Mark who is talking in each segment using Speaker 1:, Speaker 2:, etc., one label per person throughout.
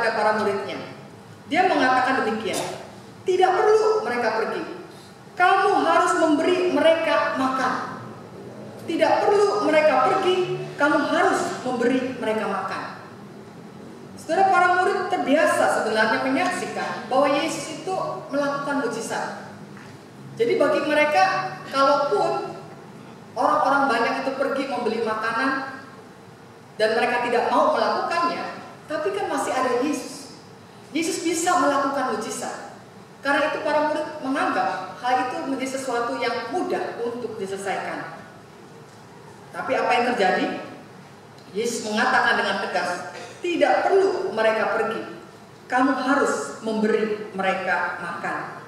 Speaker 1: kepada para muridnya. Dia mengatakan demikian, tidak perlu mereka pergi. Kamu harus memberi mereka makan. Tidak perlu mereka pergi, kamu harus memberi mereka makan. Saudara, para murid terbiasa sebenarnya menyaksikan bahwa Yesus itu melakukan mujizat. Jadi bagi mereka, kalaupun orang-orang banyak itu pergi membeli makanan dan mereka tidak mau melakukannya, tapi kan masih ada Yesus. Yesus bisa melakukan mujizat. Karena itu para murid menganggap hal itu menjadi sesuatu yang mudah untuk diselesaikan. Tapi apa yang terjadi? Yesus mengatakan dengan tegas, tidak perlu mereka pergi. Kamu harus memberi mereka makan.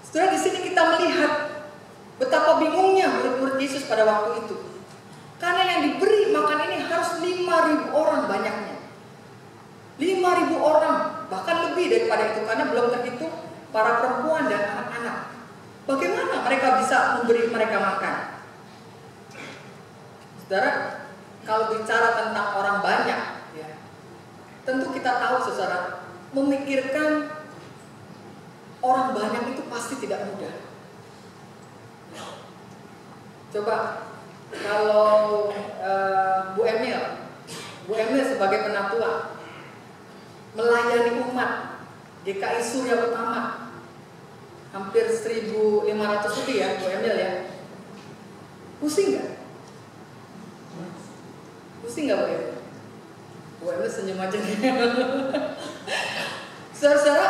Speaker 1: Setelah di sini kita melihat betapa bingungnya murid-murid Yesus pada waktu itu. Karena yang diberi makan ini harus 5.000 orang banyaknya. 5.000 orang, bahkan lebih daripada itu, karena belum terhitung para perempuan dan anak-anak. Bagaimana mereka bisa memberi mereka makan? Saudara, kalau bicara tentang orang banyak, ya, tentu kita tahu, saudara, memikirkan orang banyak itu pasti tidak mudah. Coba kalau Bu Emil sebagai penatua melayani umat GKI Surya Utama hampir 1.500 lebih ya, Bu Emil ya. Pusing nggak? Pusing nggak Bu Emil? Bu Emil senyum aja. Saudara,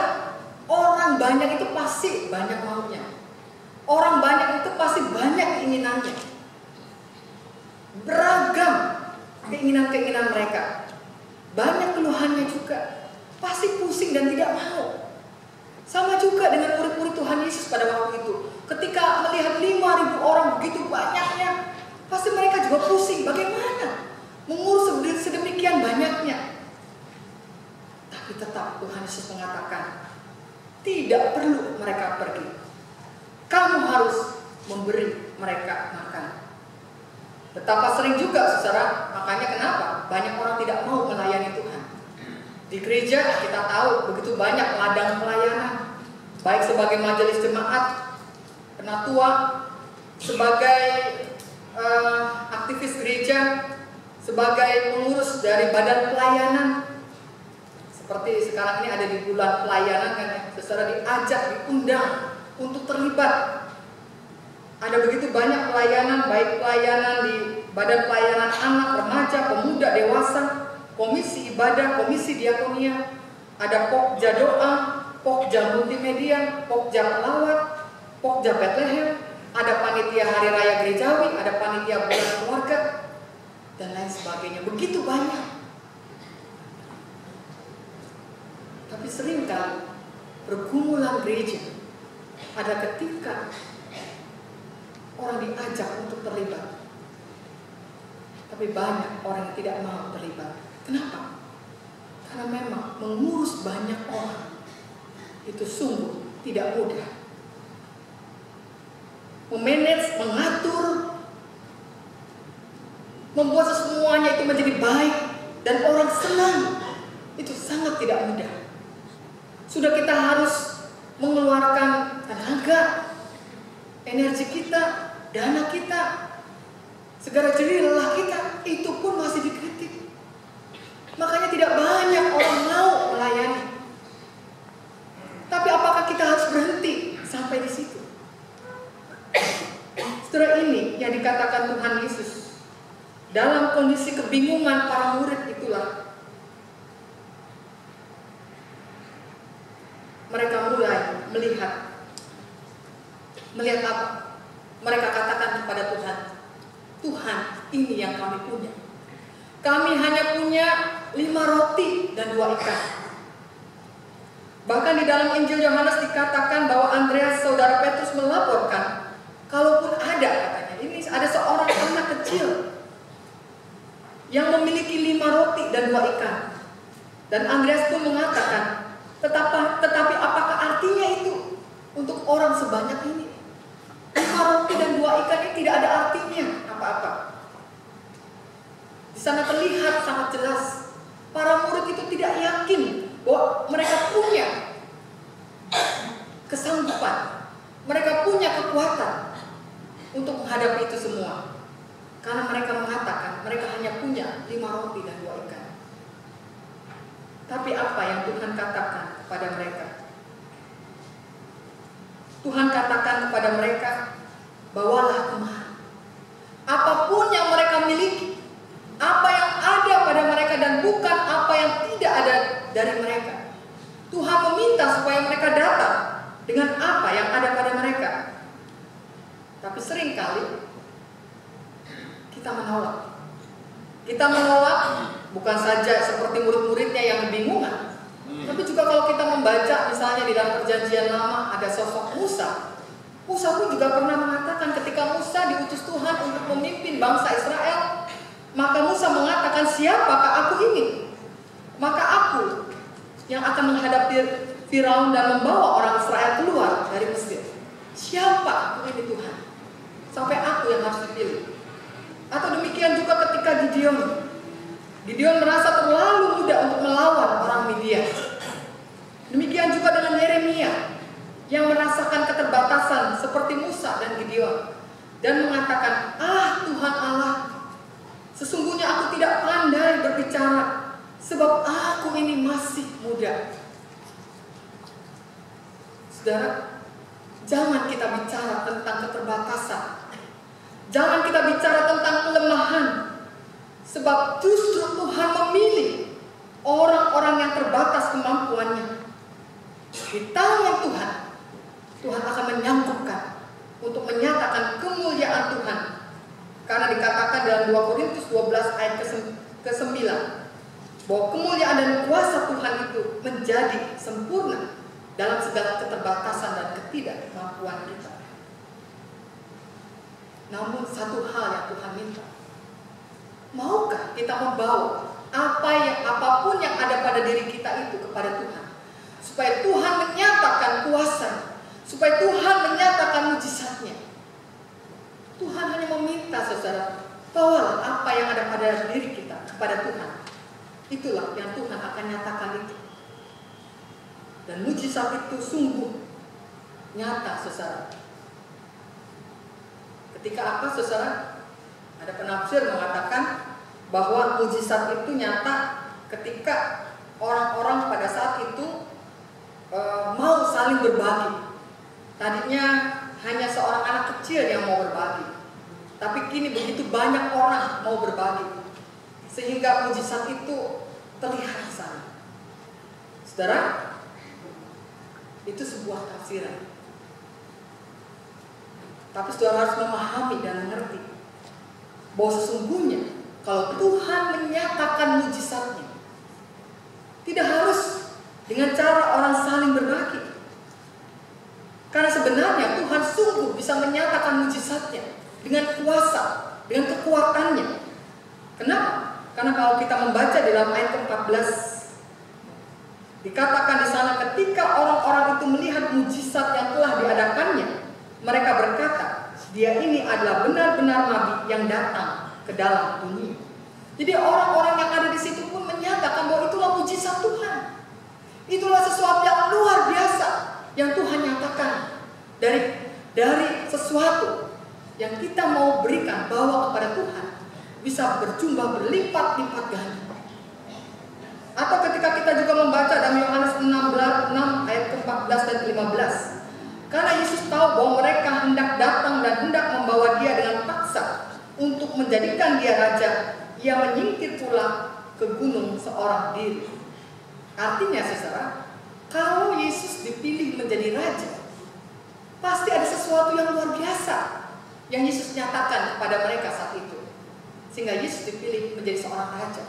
Speaker 1: orang banyak itu pasti banyak maunya. Orang banyak itu pasti banyak keinginannya. Beragam keinginan-keinginan mereka. Banyak keluhannya juga. Pasti pusing dan tidak mau. Sama juga dengan murid-murid Tuhan Yesus pada waktu itu. Ketika melihat 5.000 orang begitu banyaknya, pasti mereka juga pusing. Bagaimana mengurus sedemikian banyaknya? Tapi tetap Tuhan Yesus mengatakan, tidak perlu mereka pergi. Kamu harus memberi mereka makan. Betapa sering juga, saudara, makanya kenapa banyak orang tidak mau melayani Tuhan. Di gereja kita tahu begitu banyak ladang pelayanan, baik sebagai majelis jemaat, penatua, sebagai aktivis gereja, sebagai pengurus dari badan pelayanan. Seperti sekarang ini ada di bulan pelayanan kan, saudara diajak, diundang untuk terlibat. Ada begitu banyak pelayanan, baik pelayanan di badan pelayanan anak, remaja, pemuda, dewasa, komisi ibadah, komisi diakonia, ada pokja doa, pokja multimedia, pokja pelawat, pokja Bethlehem, ada panitia hari raya gerejawi, ada panitia bulan keluarga, dan lain sebagainya. Begitu banyak. Tapi seringkali pergumulan gereja ada ketika orang diajak untuk terlibat, tapi banyak orang yang tidak mau terlibat. Kenapa? Karena memang mengurus banyak orang itu sungguh tidak mudah. Memanage, mengatur, membuat semuanya itu menjadi baik dan orang senang, itu sangat tidak mudah. Sudah kita harus mengeluarkan tenaga, energi kita, dana kita, segala jerih lelah kita, itu pun masih dikritik. Makanya tidak banyak orang mau melayani. Tapi apakah kita harus berhenti sampai di situ? Setelah ini yang dikatakan Tuhan Yesus, dalam kondisi kebingungan para murid itulah mereka mulai melihat apa? Mereka katakan kepada Tuhan, Tuhan, ini yang kami punya. Kami hanya punya 5 roti dan 2 ikan. Bahkan di dalam Injil Yohanes dikatakan bahwa Andreas, saudara Petrus, melaporkan, kalaupun ada, katanya, ini ada seorang anak kecil yang memiliki 5 roti dan 2 ikan. Dan Andreas pun mengatakan, tetapi apakah artinya itu untuk orang sebanyak ini? 5 roti dan 2 ikan ini tidak ada artinya apa-apa. Di sana terlihat sangat jelas para murid itu tidak yakin bahwa mereka punya kesanggupan, mereka punya kekuatan untuk menghadapi itu semua. Karena mereka mengatakan mereka hanya punya 5 roti dan 2 ikan. Tapi apa yang Tuhan katakan kepada mereka? Tuhan katakan kepada mereka, bawalah kemari apapun yang mereka miliki, apa yang ada pada mereka dan bukan apa yang tidak ada dari mereka. Tuhan meminta supaya mereka datang dengan apa yang ada pada mereka. Tapi seringkali kita menolak. Kita menolak bukan saja seperti murid-muridnya yang kebingungan, tapi juga kalau kita membaca misalnya di dalam Perjanjian Lama ada sosok Musa. Musa pun juga pernah mengatakan ketika Musa diutus Tuhan untuk memimpin bangsa Israel, maka Musa mengatakan, siapakah aku ini? Maka aku yang akan menghadapi Firaun dan membawa orang Israel keluar dari Mesir. Siapa aku ini Tuhan? Sampai aku yang harus dipilih. Atau demikian juga ketika Gideon merasa terlalu muda untuk melawan orang Midian. Demikian juga dengan Yeremia yang merasakan keterbatasan seperti Musa dan Gideon dan mengatakan, Tuhan Allah, sesungguhnya aku tidak pandai berbicara sebab aku ini masih muda. Saudara, jangan kita bicara tentang keterbatasan. Jangan kita bicara tentang kelemahan. Sebab justru Tuhan memilih orang-orang yang terbatas kemampuannya. Di tangan Tuhan, Tuhan akan menyangkupkan untuk menyatakan kemuliaan Tuhan. Karena dikatakan dalam 2 Korintus 12 ayat ke-9 bahwa kemuliaan dan kuasa Tuhan itu menjadi sempurna dalam segala keterbatasan dan ketidakmampuan kita. Namun satu hal yang Tuhan minta, maukah kita membawa apapun yang ada pada diri kita itu kepada Tuhan, supaya Tuhan menyatakan kuasa, supaya Tuhan menyatakan mujizatnya. Tuhan hanya meminta, saudara, bawalah apa yang ada pada diri kita kepada Tuhan. Itulah yang Tuhan akan nyatakan itu. Dan mujizat itu sungguh nyata, saudara. Ketika apa, saudara? Ada penafsir mengatakan bahwa mujizat itu nyata ketika orang-orang pada saat itu mau saling berbagi. Tadinya hanya seorang anak kecil yang mau berbagi, tapi kini begitu banyak orang mau berbagi, sehingga mujizat itu terlihat di sana. Saudara, itu sebuah tafsiran. Tapi saudara harus memahami dan mengerti bahwa sesungguhnya kalau Tuhan menyatakan mujizatnya, tidak harus dengan cara orang saling berbagi. Karena sebenarnya Tuhan sungguh bisa menyatakan mujizatnya dengan kuasa, dengan kekuatannya. Kenapa? Karena kalau kita membaca di dalam ayat ke-14, dikatakan di sana ketika orang-orang itu melihat mujizat yang telah diadakannya, mereka berkata, dia ini adalah benar-benar nabi yang datang ke dalam dunia. Jadi orang-orang yang ada di situ pun menyatakan bahwa itulah mujizat Tuhan. Itulah sesuatu yang luar biasa yang Tuhan nyatakan dari sesuatu yang kita mau berikan bawa kepada Tuhan bisa berjumlah berlipat-lipat ganda. Atau ketika kita juga membaca dalam Yohanes 6 ayat ke-14 dan 15. Karena Yesus tahu bahwa mereka hendak datang dan hendak membawa dia dengan paksa untuk menjadikan dia raja, ia menyingkir pula ke gunung seorang diri. Artinya, saudara, kalau Yesus dipilih menjadi raja, pasti ada sesuatu yang luar biasa yang Yesus nyatakan kepada mereka saat itu, sehingga Yesus dipilih menjadi seorang raja.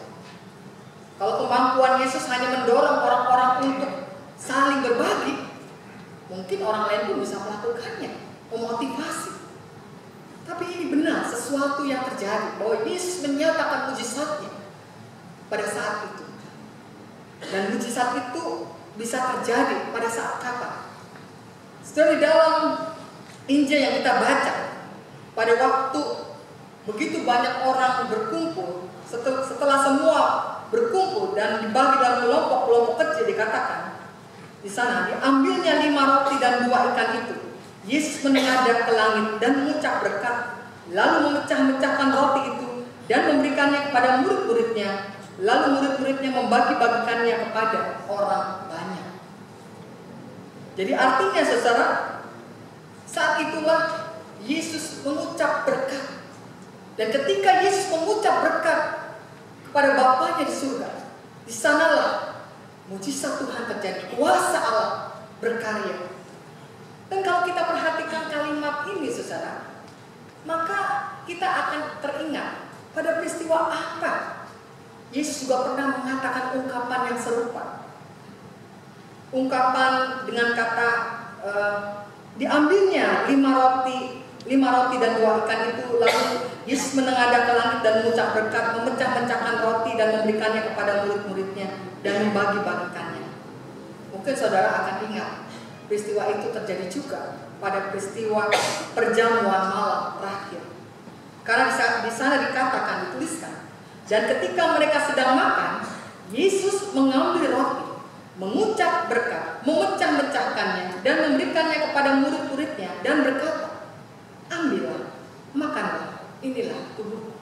Speaker 1: Kalau kemampuan Yesus hanya mendorong orang-orang untuk saling berbagi, mungkin orang lain pun bisa melakukannya, memotivasi. Tapi ini benar sesuatu yang terjadi, bahwa Yesus menyatakan mujizatnya pada saat itu. Dan mujizat itu bisa terjadi pada saat kapan? Setelah di dalam Injil yang kita baca, pada waktu begitu banyak orang berkumpul, setelah semua berkumpul dan dibagi dalam kelompok-kelompok kecil, dikatakan di sana, diambilnya 5 roti dan 2 ikan itu. Yesus menengadah ke langit dan mengucap berkat, lalu memecah-mecahkan roti itu dan memberikannya kepada murid-muridnya. Lalu murid-muridnya membagi-bagikannya kepada orang banyak. Jadi artinya saudara, saat itulah Yesus mengucap berkat. Dan ketika Yesus mengucap berkat kepada Bapanya di surga, di sanalah mujizat Tuhan terjadi, kuasa Allah berkarya. Dan kalau kita perhatikan kalimat ini saudara, maka kita akan teringat pada peristiwa apa Yesus juga pernah mengatakan ungkapan yang serupa. Ungkapan dengan kata diambilnya 5 roti dan 2 ikan itu, lalu Yesus menengadah ke langit dan mengucap berkat, memecah-mecahkan roti dan memberikannya kepada murid-muridnya dan membagi-bagikannya. Mungkin saudara akan ingat peristiwa itu terjadi juga pada peristiwa perjamuan malam terakhir. Karena di sana dikatakan, dituliskan, dan ketika mereka sedang makan, Yesus mengambil roti, mengucap berkat, memecah-mecahkannya dan memberikannya kepada murid-muridnya dan berkata, ambillah, makanlah, inilah tubuhku.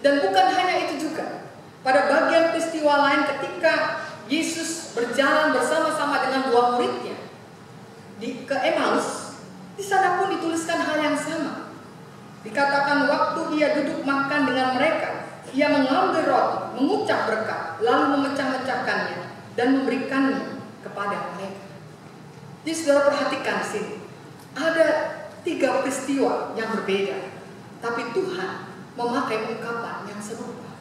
Speaker 1: Dan bukan hanya itu juga, pada bagian peristiwa lain ketika Yesus berjalan bersama-sama dengan 2 muridnya ke Emmaus, di sana pun dituliskan hal yang sama. Dikatakan waktu ia duduk makan dengan mereka, ia mengambil roti, mengucap berkat, lalu memecah-mecahkannya dan memberikannya kepada mereka. Jadi saudara perhatikan di sini, ada 3 peristiwa yang berbeda, tapi Tuhan memakai ungkapan yang serupa.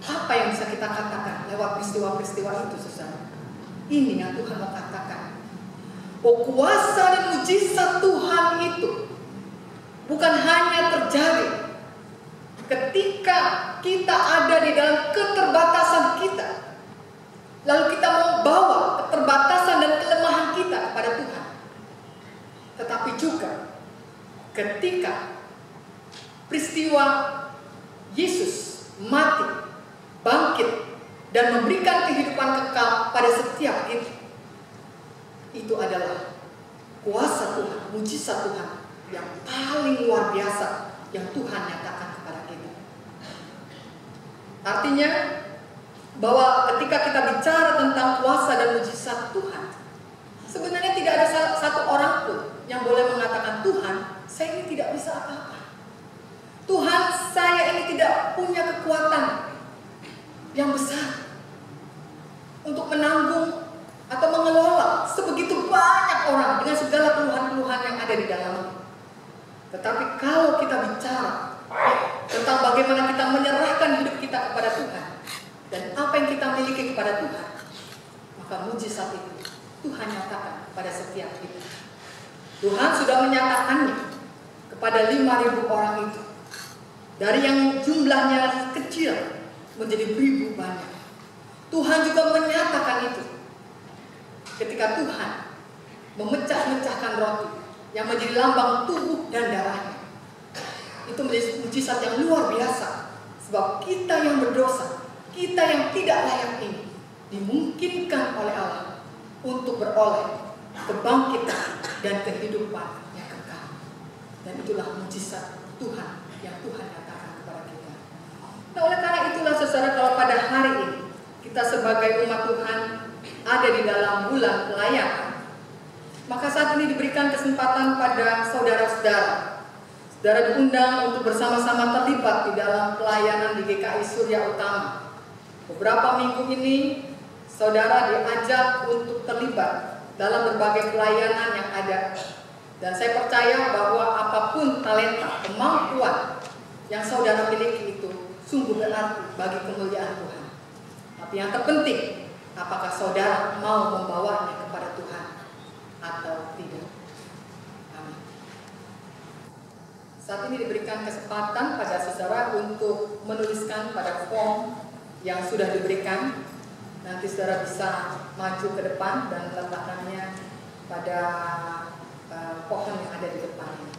Speaker 1: Apa yang bisa kita katakan lewat peristiwa-peristiwa itu, saudara? Ini yang Tuhan mau katakan. Oh, kuasa dan mujizat Tuhan itu bukan hanya terjadi ketika kita ada di dalam keterbatasan kita, lalu kita mau bawa keterbatasan dan kelemahan kita kepada Tuhan, tetapi juga ketika peristiwa Yesus mati, bangkit, dan memberikan kehidupan kekal pada setiap kita. Itu adalah kuasa Tuhan, mujizat Tuhan yang paling luar biasa yang Tuhan nyatakan kepada kita. Artinya bahwa ketika kita bicara tentang kuasa dan mujizat Tuhan, sebenarnya tidak ada satu orang pun yang boleh mengatakan, Tuhan, saya ini tidak bisa apa-apa. Tuhan, saya ini tidak punya kekuatan yang besar untuk menanggung atau mengelola sebegitu banyak orang dengan segala keluhan-keluhan yang ada di dalamnya. Tetapi kalau kita bicara tentang bagaimana kita menyerahkan hidup kita kepada Tuhan dan apa yang kita miliki kepada Tuhan, maka mujizat itu Tuhan nyatakan kepada setiap kita. Tuhan sudah menyatakannya kepada 5.000 orang itu, dari yang jumlahnya kecil menjadi beribu banyak. Tuhan juga menyatakan itu ketika Tuhan memecah-mecahkan roti yang menjadi lambang tubuh dan darahnya. Itu menjadi mujizat yang luar biasa, sebab kita yang berdosa, kita yang tidak layak ini, dimungkinkan oleh Allah untuk beroleh kebangkitan dan kehidupan yang kekal. Dan itulah mujizat Tuhan yang Tuhan nyatakan kepada kita. Nah, oleh karena itulah saudara, kalau pada hari ini kita sebagai umat Tuhan ada di dalam bulan pelayanan, maka saat ini diberikan kesempatan pada saudara-saudara. Saudara diundang untuk bersama-sama terlibat di dalam pelayanan di GKI Surya Utama. Beberapa minggu ini saudara diajak untuk terlibat dalam berbagai pelayanan yang ada. Dan saya percaya bahwa apapun talenta, kemampuan yang saudara miliki itu sungguh berarti bagi kemuliaan Tuhan. Tapi yang terpenting, apakah saudara mau membawanya kepada Tuhan atau tidak? Amin. Saat ini diberikan kesempatan pada saudara untuk menuliskan pada form yang sudah diberikan. Nanti saudara bisa maju ke depan dan letakkannya pada pohon yang ada di depan.